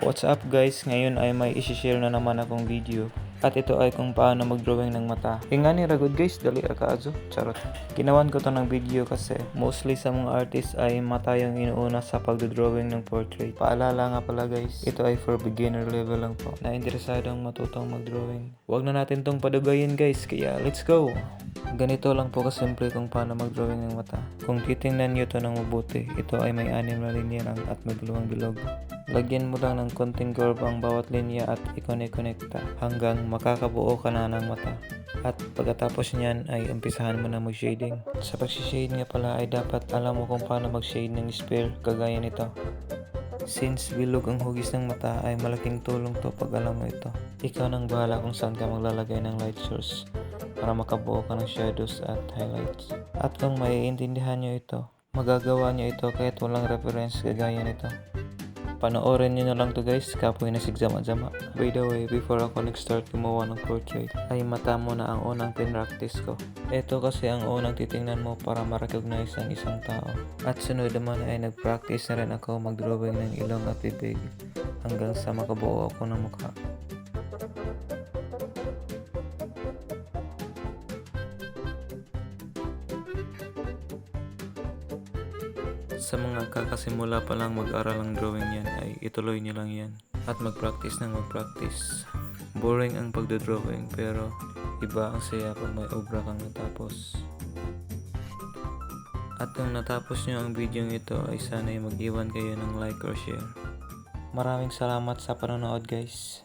What's up guys? Ngayon ay may isi-share na naman akong video. At ito ay kung paano mag-drawing ng mata. Nga ni ragod guys, dali ra kaazo. Charot. Ginawan ko to ng video kasi mostly sa mga artist ay mata yung inuuna sa pagdodrawing ng portrait. Paalala nga pala guys, ito ay for beginner level lang po. Na interesadong matutong mag-drawing. Huwag na natin tong padugayin guys, kaya let's go! Ganito lang po kasimple kung paano mag-drawing ng mata. Kung titingnan nyo to ng mabuti, ito ay may 6 na linya lang at may dalawang bilog. Lagyan mo lang ng konting curve ang bawat linya at i-connect-connecta hanggang makakabuo ka na ng mata. At pagkatapos niyan ay umpisahan mo na mag-shading. Sa pag-shade nga pala ay dapat alam mo kung paano mag-shade ng sphere kagaya nito. Since bilog ang hugis ng mata ay malaking tulong to pag alam mo ito. Ikaw nang bahala kung saan ka maglalagay ng light source para makabuo ka ng shadows at highlights. At kung maiintindihan nyo ito, magagawa nyo ito kahit walang reference kagaya nito. Panoorin nyo na lang to guys, kapoy na sigsama-sama. By the way, before ako nag-start gumawa ng portrait, ay mata mo na ang unang pinractice ko. Ito kasi ang unang titingnan mo para ma-recognize ang isang tao. At sunod naman ay nag-practice na rin ako mag-drawing ng ilong at bibig hanggang sa makabuo ako ng mukha. Sa mga kakasimula pa lang mag-aral ng drawing yan ay ituloy nyo lang yan at mag-practice ng mag-practice. Boring ang pagdodrawing pero iba ang saya kung may obra kang natapos. At kung natapos nyo ang video ito ay sana'y mag-iwan kayo ng like or share. Maraming salamat sa panonood guys.